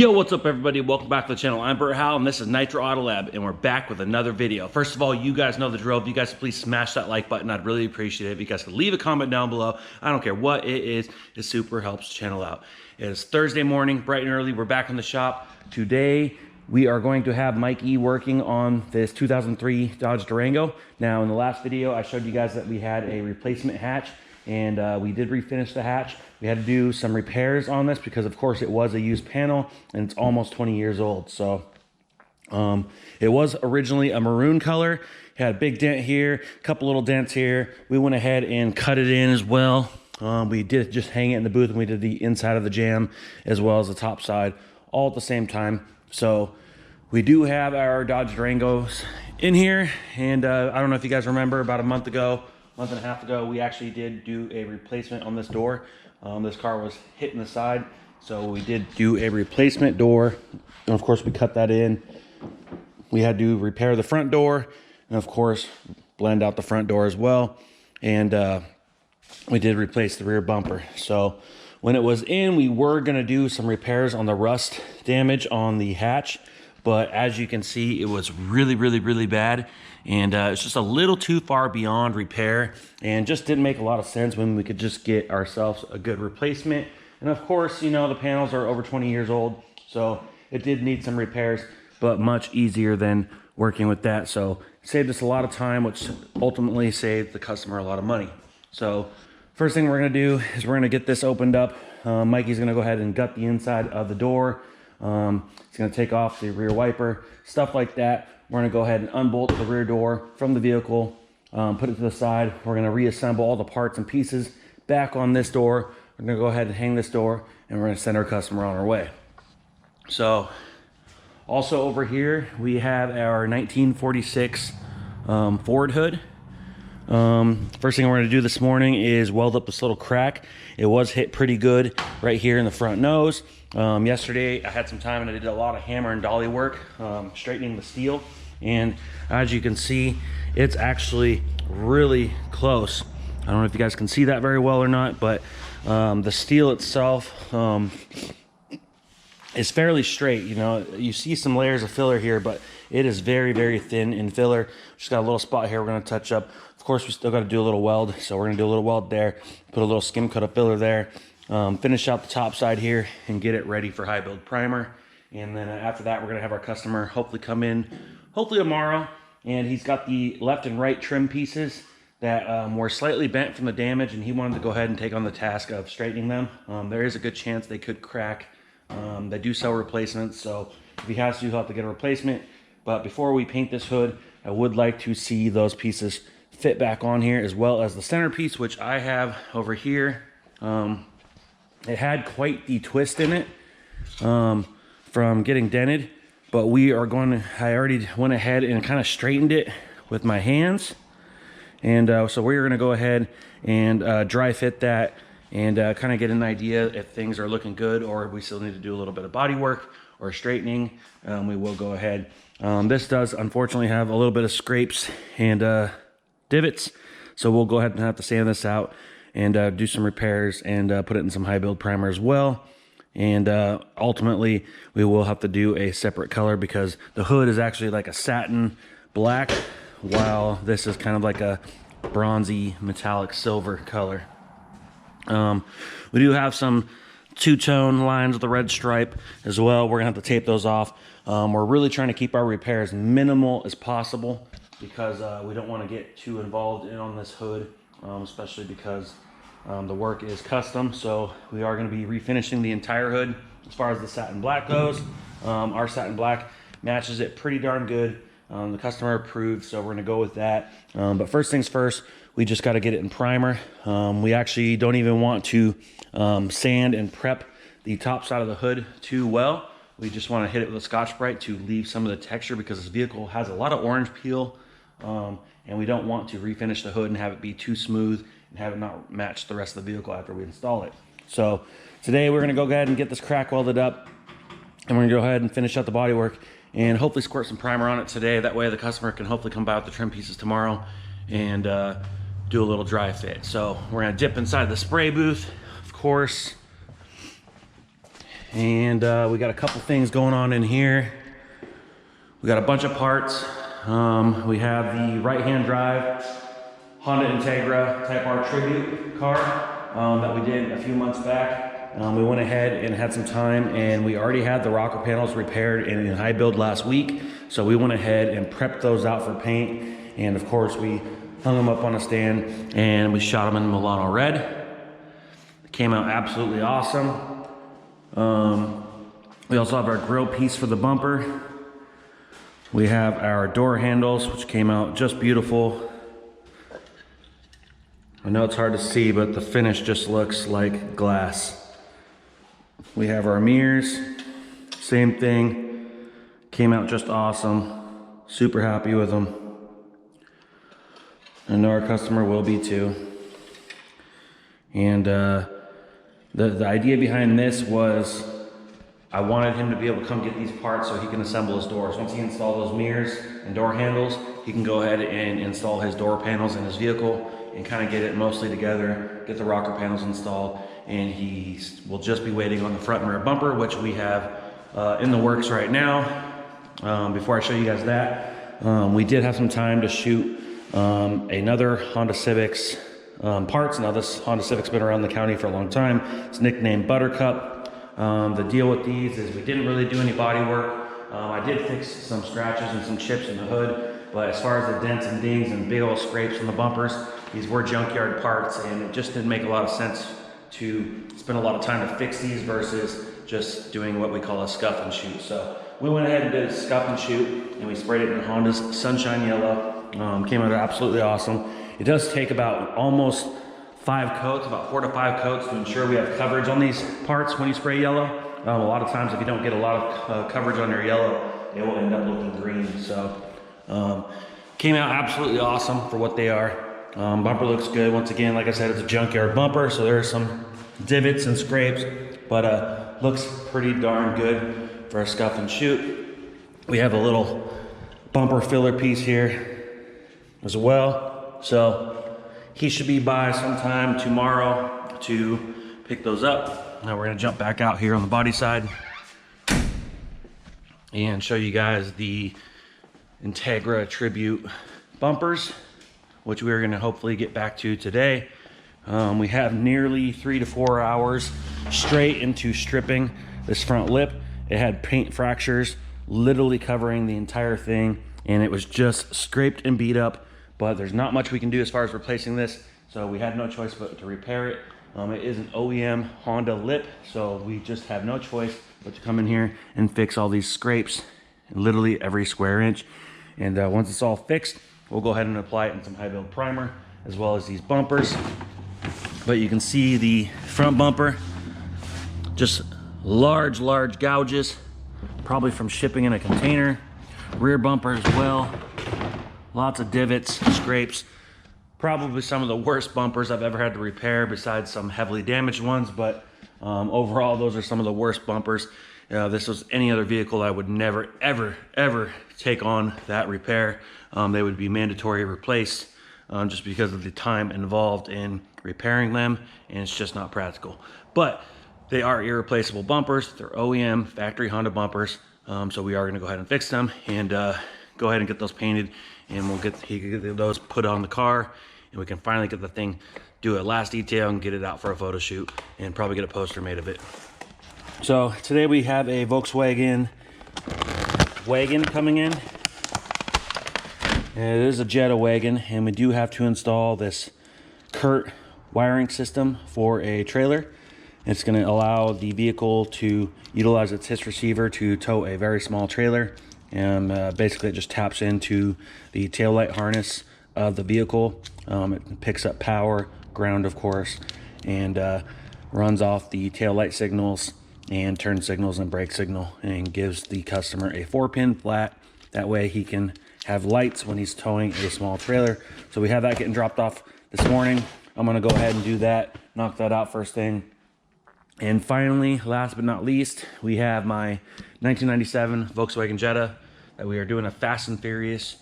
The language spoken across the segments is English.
Yo, what's up everybody? Welcome back to the channel. I'm Brit Howell and this is Nitro Autolab and we're back with another video. First of all, you guys know the drill. If you guys please smash that like button, I'd really appreciate it. If you guys could leave a comment down below, I don't care what it is, it super helps the channel out. It is Thursday morning, bright and early. We're back in the shop. Today, we are going to have Mike E working on this 2003 Dodge Durango. Now, in the last video, I showed you guys that we had a replacement hatch and we did refinish the hatch. We had to do some repairs on this because of course it was a used panel and it's almost 20 years old. So it was originally a maroon color. It had a big dent here, a couple little dents here. We went ahead and cut it in as well. We did just hang it in the booth and we did the inside of the jam as well as the top side all at the same time. So we do have our Dodge Durangos in here, and I don't know if you guys remember, about a month and a half ago, we actually did do a replacement on this door. This car was hitting the side, so we did do a replacement door, and of course we cut that in. We had to repair the front door, and of course blend out the front door as well, and we did replace the rear bumper. So when it was in, we were going to do some repairs on the rust damage on the hatch, but as you can see, it was really bad, and it's just a little too far beyond repair and just didn't make a lot of sense when we could just get ourselves a good replacement. And of course, you know, the panels are over 20 years old, so it did need some repairs, but much easier than working with that. So it saved us a lot of time, which ultimately saved the customer a lot of money. So first thing we're going to do is we're going to get this opened up. Mikey's going to go ahead and gut the inside of the door. He's going to take off the rear wiper, stuff like that. We're going to go ahead and unbolt the rear door from the vehicle, put it to the side. We're going to reassemble all the parts and pieces back on this door. We're going to go ahead and hang this door, and we're going to send our customer on our way. So also over here, we have our 1946 Ford hood. First thing we're going to do this morning is weld up this little crack. It was hit pretty good right here in the front nose. Yesterday I had some time and I did a lot of hammer and dolly work, straightening the steel, and as you can see, it's actually really close. I don't know if you guys can see that very well or not, but the steel itself is fairly straight. You know, you see some layers of filler here, but it is very thin in filler. Just got a little spot here we're going to touch up. Of course, we still got to do a little weld, so we're going to do a little weld there, put a little skim coat of filler there, finish out the top side here, and get it ready for high build primer. And then after that, we're going to have our customer hopefully come in, hopefully tomorrow, and he's got the left and right trim pieces that were slightly bent from the damage, and he wanted to go ahead and take on the task of straightening them. There is a good chance they could crack. They do sell replacements, so if he has to, he'll have to get a replacement. But before we paint this hood, I would like to see those pieces fit back on here, as well as the centerpiece, which I have over here. It had quite the twist in it from getting dented, but we are going to, I already went ahead and kind of straightened it with my hands. And so we're going to go ahead and dry fit that and kind of get an idea if things are looking good or if we still need to do a little bit of body work or straightening. We will go ahead. This does unfortunately have a little bit of scrapes and divots, so we'll go ahead and have to sand this out and do some repairs and put it in some high build primer as well. And ultimately we will have to do a separate color because the hood is actually like a satin black, while this is kind of like a bronzy metallic silver color. We do have some two-tone lines with the red stripe as well. We're gonna have to tape those off. We're really trying to keep our repairs minimal as possible because we don't want to get too involved in on this hood, especially because the work is custom. So we are going to be refinishing the entire hood. As far as the satin black goes, our satin black matches it pretty darn good. The customer approved, so we're going to go with that. But first things first, we just got to get it in primer. We actually don't even want to sand and prep the top side of the hood too well. We just want to hit it with a Scotch-Brite to leave some of the texture because this vehicle has a lot of orange peel, and we don't want to refinish the hood and have it be too smooth and have it not match the rest of the vehicle after we install it. So today we're going to go ahead and get this crack welded up, and we're going to go ahead and finish out the body work and hopefully squirt some primer on it today. That way the customer can hopefully come by with the trim pieces tomorrow and do a little dry fit. So we're going to dip inside the spray booth, of course. And we got a couple things going on in here. We got a bunch of parts. We have the right-hand drive Honda Integra Type R Tribute car that we did a few months back. We went ahead and had some time, and we already had the rocker panels repaired in high build last week. So we went ahead and prepped those out for paint. And of course we hung them up on a stand and we shot them in Milano red. It came out absolutely awesome. We also have our grill piece for the bumper. We have our door handles, which came out just beautiful. I know it's hard to see, but the finish just looks like glass. We have our mirrors, same thing, came out just awesome. Super happy with them. I know our customer will be too. And the idea behind this was I wanted him to be able to come get these parts so he can assemble his doors. Once he installs those mirrors and door handles, he can go ahead and install his door panels in his vehicle and kind of get it mostly together, get the rocker panels installed, and he will just be waiting on the front and rear bumper, which we have in the works right now. Before I show you guys that, we did have some time to shoot another Honda Civic's parts. Now this Honda Civic's been around the county for a long time. It's nicknamed Buttercup. The deal with these is we didn't really do any body work. I did fix some scratches and some chips in the hood, but as far as the dents and dings and big old scrapes on the bumpers, these were junkyard parts, and it just didn't make a lot of sense to spend a lot of time to fix these versus just doing what we call a scuff and shoot. So we went ahead and did a scuff and shoot, and we sprayed it in Honda's Sunshine Yellow. Came out absolutely awesome. It does take about almost 5 coats, about 4 to 5 coats to ensure we have coverage on these parts when you spray yellow. A lot of times if you don't get a lot of coverage on your yellow, it will end up looking green. So came out absolutely awesome for what they are. Bumper looks good. Once again, like I said, it's a junkyard bumper, so there are some divots and scrapes, but looks pretty darn good for a scuff and shoot. We have a little bumper filler piece here as well. So he should be by sometime tomorrow to pick those up. Now we're gonna jump back out here on the body side and show you guys the Integra Tribute bumpers, which we're gonna hopefully get back to today. We have nearly 3 to 4 hours straight into stripping this front lip. It had paint fractures literally covering the entire thing, and it was just scraped and beat up, but there's not much we can do as far as replacing this, so we had no choice but to repair it. It is an OEM Honda lip, so we just have no choice but to come in here and fix all these scrapes, literally every square inch. And once it's all fixed, we'll go ahead and apply it in some high build primer, as well as these bumpers. But you can see the front bumper, just large gouges, probably from shipping in a container. Rear bumper as well, lots of divots, scrapes. Probably some of the worst bumpers I've ever had to repair, besides some heavily damaged ones, but overall, those are some of the worst bumpers. This was any other vehicle, I would never, ever take on that repair. They would be mandatory replaced just because of the time involved in repairing them, and it's just not practical. But they are irreplaceable bumpers. They're OEM factory Honda bumpers, so we are gonna go ahead and fix them and go ahead and get those painted, and we'll get those put on the car, and we can finally get the thing, do a last detail and get it out for a photo shoot, and probably get a poster made of it. So today we have a Volkswagen wagon coming in. It is a Jetta wagon, and we do have to install this CURT wiring system for a trailer. It's going to allow the vehicle to utilize its HISS receiver to tow a very small trailer, and basically it just taps into the taillight harness of the vehicle. It picks up power, ground of course, and runs off the taillight signals and turn signals and brake signal, and gives the customer a 4-pin flat. That way he can have lights when he's towing a small trailer. So we have that getting dropped off this morning. I'm gonna go ahead and do that, knock that out first thing. And finally, last but not least, we have my 1997 Volkswagen Jetta that we are doing a Fast and Furious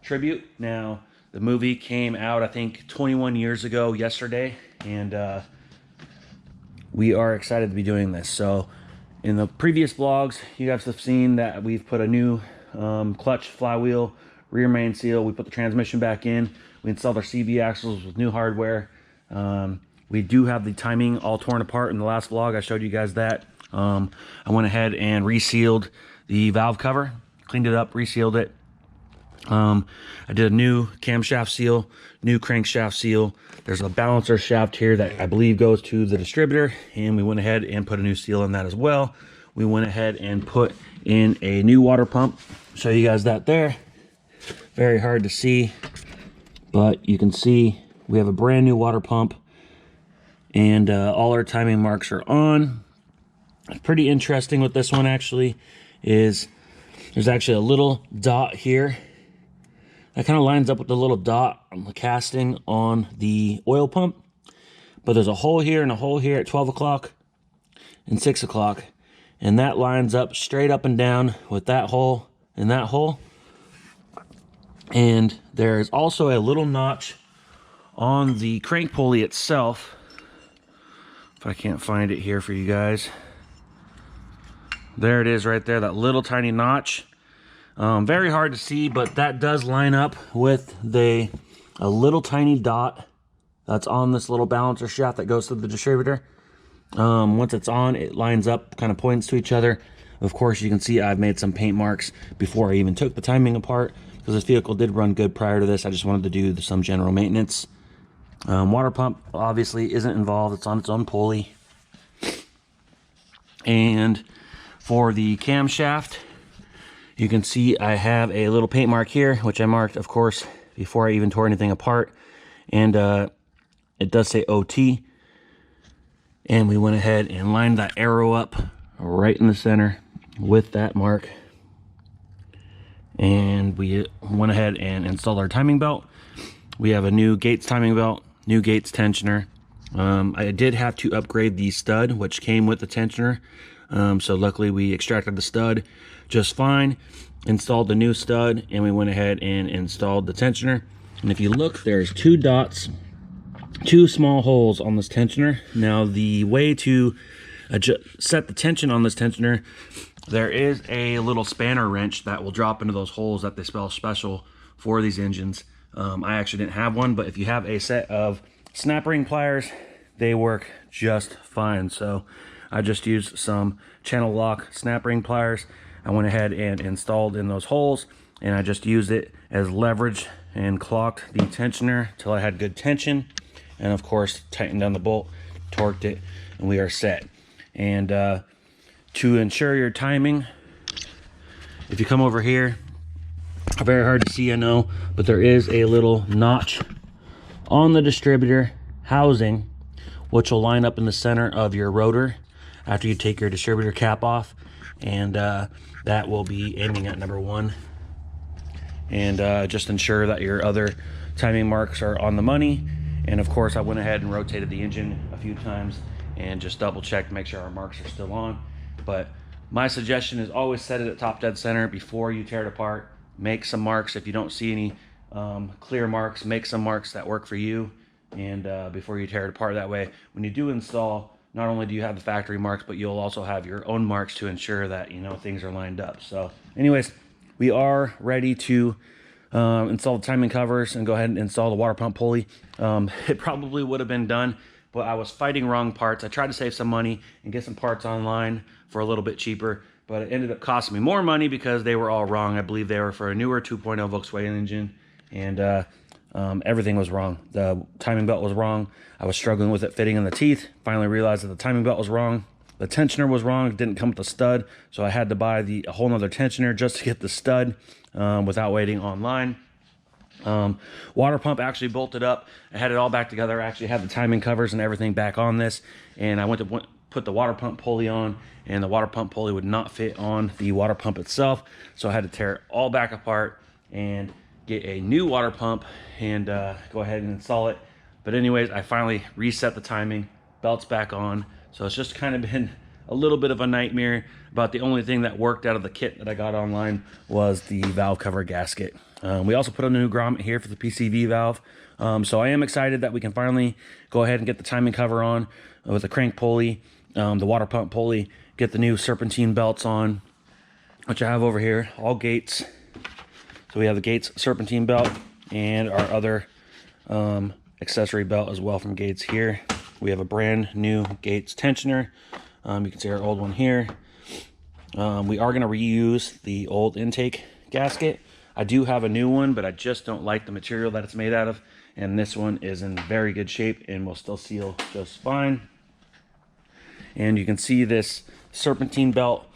tribute. Now, the movie came out, I think, 21 years ago yesterday, and we are excited to be doing this. So In the previous vlogs, you guys have seen that we've put a new clutch, flywheel, rear main seal. We put the transmission back in. We installed our CV axles with new hardware. We do have the timing all torn apart. In the last vlog, I showed you guys that. I went ahead and resealed the valve cover, cleaned it up, resealed it. I did a new camshaft seal, new crankshaft seal. There's a balancer shaft here that I believe goes to the distributor, and we went ahead and put a new seal in that as well. We went ahead and put in a new water pump. Show you guys that there. Very hard to see, but you can see we have a brand new water pump, and all our timing marks are on. Pretty interesting with this one actually is there's actually a little dot here that kind of lines up with the little dot on the casting on the oil pump, but there's a hole here and a hole here at 12 o'clock and 6 o'clock, and that lines up straight up and down with that hole and that hole. And there's also a little notch on the crank pulley itself, if I can't find it here for you guys. There it is right there, that little tiny notch. Very hard to see, but that does line up with a little tiny dot that's on this little balancer shaft that goes to the distributor. Once it's on, it lines up, kind of points to each other. Of course, you can see I've made some paint marks before I even took the timing apart, because this vehicle did run good prior to this. I just wanted to do some general maintenance. Water pump obviously isn't involved. It's on its own pulley. And for the camshaft, you can see I have a little paint mark here, which I marked, of course, before I even tore anything apart. And it does say OT. And we went ahead and lined that arrow up right in the center with that mark. And we went ahead and installed our timing belt. We have a new Gates timing belt, new Gates tensioner. I did have to upgrade the stud, which came with the tensioner. So luckily we extracted the stud just fine, installed the new stud, and we went ahead and installed the tensioner. And if you look, there's two dots, two small holes on this tensioner. Now the way to set the tension on this tensioner, there is a little spanner wrench that will drop into those holes that they spell special for these engines. I actually didn't have one, but if you have a set of snap ring pliers, they work just fine. So I just used some channel lock snap ring pliers. I went ahead and installed in those holes, and I just used it as leverage and clocked the tensioner till I had good tension, and of course tightened down the bolt, torqued it, and we are set. And to ensure your timing, if you come over here, very hard to see, I know, but there is a little notch on the distributor housing, which will line up in the center of your rotor after you take your distributor cap off, and that will be aiming at number 1. And just ensure that your other timing marks are on the money. And of course I went ahead and rotated the engine a few times and just double checked to make sure our marks are still on. But my suggestion is always set it at top dead center before you tear it apart. Make some marks. If you don't see any clear marks, make some marks that work for you, and before you tear it apart. That way when you do install, not only do you have the factory marks, but you'll also have your own marks to ensure that, you know, things are lined up. So anyways, we are ready to install the timing covers and go ahead and install the water pump pulley. It probably would have been done, but I was fighting wrong parts. I tried to save some money and get some parts online for a little bit cheaper, but it ended up costing me more money because they were all wrong. I believe they were for a newer 2.0 Volkswagen engine, and everything was wrong. The timing belt was wrong. I was struggling with it fitting in the teeth. Finally realized that the timing belt was wrong. The tensioner was wrong. It didn't come with the stud, so I had to buy a whole nother tensioner just to get the stud without waiting online. Water pump actually bolted up. I had it all back together. I actually had the timing covers and everything back on this, and I went to put the water pump pulley on, and the water pump pulley would not fit on the water pump itself, so I had to tear it all back apart and get a new water pump and go ahead and install it. But anyways, I finally reset the timing, belt's back on. So it's just kind of been a little bit of a nightmare. About the only thing that worked out of the kit that I got online was the valve cover gasket. We also put on a new grommet here for the PCV valve. So I am excited that we can finally go ahead and get the timing cover on with the crank pulley the water pump pulley, get the new serpentine belts on, which I have over here, all Gates. So we have the Gates serpentine belt and our other accessory belt as well from Gates here. We have a brand new Gates tensioner. You can see our old one here. We are going to reuse the old intake gasket. I do have a new one, but I just don't like the material that it's made out of. And this one is in very good shape and will still seal just fine. And you can see this serpentine belt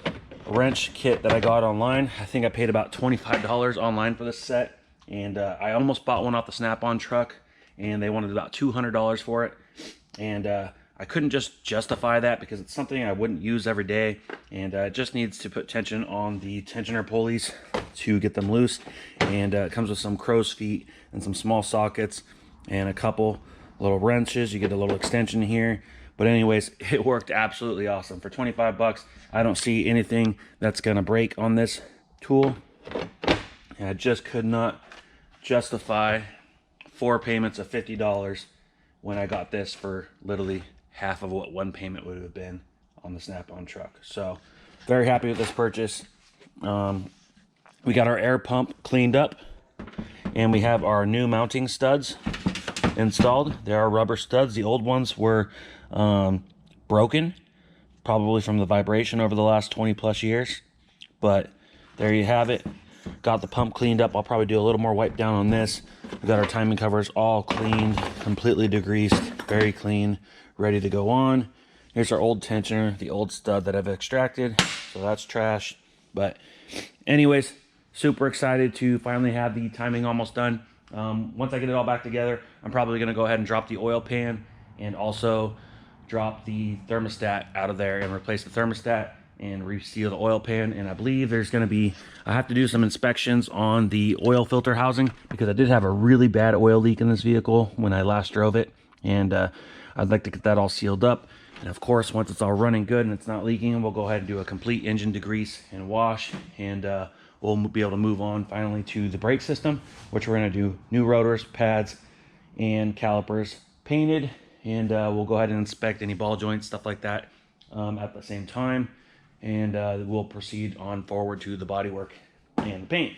wrench kit that I got online. I think I paid about $25 online for this set. And I almost bought one off the Snap-on truck, and they wanted about $200 for it. And I couldn't just justify that because it's something I wouldn't use every day, and it just needs to put tension on the tensioner pulleys to get them loose. And it comes with some crow's feet and some small sockets and a couple little wrenches. You get a little extension here. But anyways, it worked absolutely awesome. For 25 bucks, I don't see anything that's gonna break on this tool. And I just could not justify 4 payments of $50 when I got this for literally half of what one payment would have been on the Snap-on truck. So very happy with this purchase. We got our air pump cleaned up, and we have our new mounting studs installed. They are rubber studs. The old ones were broken, probably from the vibration over the last 20 plus years. But there you have it. Got the pump cleaned up. I'll probably do a little more wipe down on this. We got our timing covers all cleaned, completely degreased, very clean, ready to go on. Here's our old tensioner, the old stud that I've extracted, so that's trash. But anyways, super excited to finally have the timing almost done. Once I get it all back together, I'm probably going to go ahead and drop the oil pan and also drop the thermostat out of there and replace the thermostat and reseal the oil pan. And I believe there's going to be, I have to do some inspections on the oil filter housing because I did have a really bad oil leak in this vehicle when I last drove it, and I'd like to get that all sealed up. And of course, once it's all running good and it's not leaking, we'll go ahead and do a complete engine degrease and wash, and we'll be able to move on finally to the brake system, which we're going to do new rotors, pads, and calipers painted. And we'll go ahead and inspect any ball joints, stuff like that at the same time. And we'll proceed on forward to the bodywork and the paint.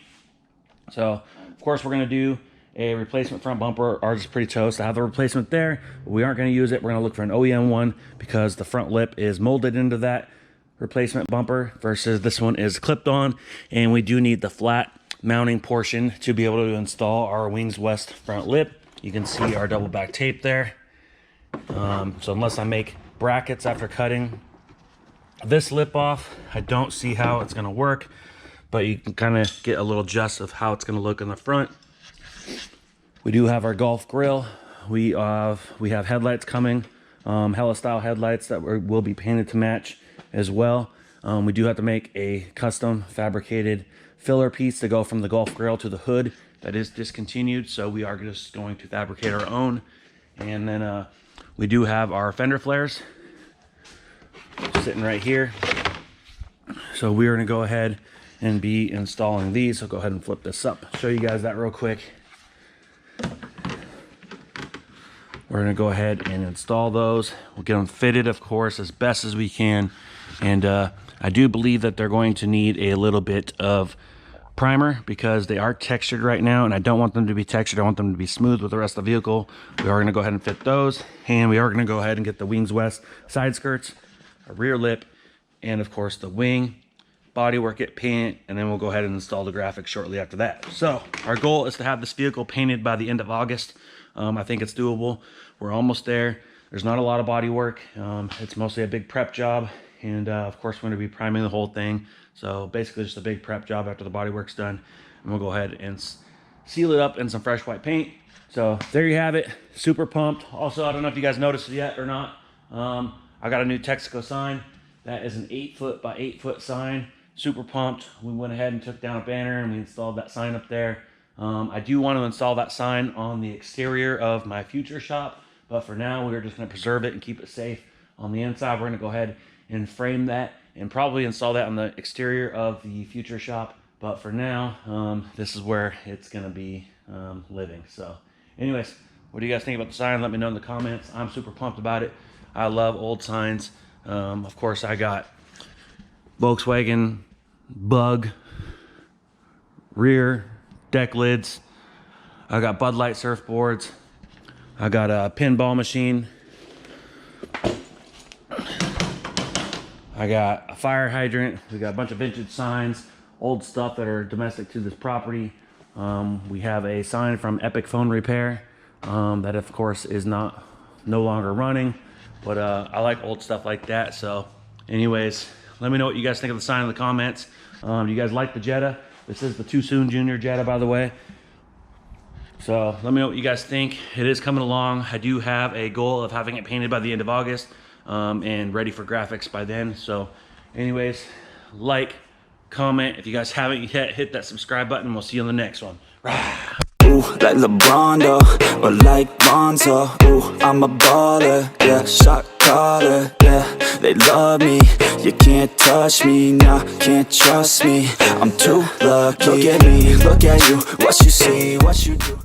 So, of course, we're going to do a replacement front bumper. Ours is pretty toast. I have the replacement there, but we aren't going to use it. We're going to look for an OEM one because the front lip is molded into that replacement bumper versus this one is clipped on. And we do need the flat mounting portion to be able to install our Wings West front lip. You can see our double back tape there. So unless I make brackets after cutting this lip off, I don't see how it's going to work, but you can kind of get a little gist of how it's going to look in the front. We do have our Golf grill. We have headlights coming, Hella style headlights that will be painted to match as well. We do have to make a custom fabricated filler piece to go from the Golf grill to the hood. That is discontinued, so we are just going to fabricate our own. And then we do have our fender flares sitting right here. So we're going to go ahead and be installing these. So go ahead and flip this up, show you guys that real quick. We're going to go ahead and install those. We'll get them fitted, of course, as best as we can. And I do believe that they're going to need a little bit of primer because they are textured right now, and I don't want them to be textured. I want them to be smooth with the rest of the vehicle. We are going to go ahead and fit those, and we are going to go ahead and get the Wings West side skirts, a rear lip, and of course the wing, bodywork it, paint, and then we'll go ahead and install the graphics shortly after that. So our goal is to have this vehicle painted by the end of August. I think it's doable. We're almost there. There's not a lot of body work. It's mostly a big prep job, and of course we're going to be priming the whole thing. So basically just a big prep job after the body work's done, and we'll go ahead and seal it up in some fresh white paint. So there you have it. Super pumped. Also, I don't know if you guys noticed it yet or not, I got a new Texaco sign. That is an 8-foot by 8-foot sign. Super pumped. We went ahead and took down a banner and we installed that sign up there. I do want to install that sign on the exterior of my future shop, but for now we're just going to preserve it and keep it safe. On the inside, we're going to go ahead and frame that and probably install that on the exterior of the future shop. But for now, this is where it's going to be living. So anyways, what do you guys think about the sign? Let me know in the comments. I'm super pumped about it. I love old signs. Of course, I got Volkswagen Bug rear deck lids. I got Bud Light surfboards. I got a pinball machine. I got a fire hydrant. We got a bunch of vintage signs, old stuff that are domestic to this property. We have a sign from Epic Phone Repair that of course is no longer running, but I like old stuff like that. So anyways, let me know what you guys think of the sign in the comments. Do you guys like the Jetta? This is the 2SOONJR Jetta, by the way. So let me know what you guys think. It is coming along. I do have a goal of having it painted by the end of August and ready for graphics by then. So anyways, like, comment. If you guys haven't yet, hit that subscribe button. We'll see you on the next one. Ooh, like LeBron, or like Bonzo. Ooh, I'm a baller, yeah, shot caller, yeah. They love me, you can't touch me, nah, can't trust me. I'm too lucky. Look at me, look at you, what you see, what you do.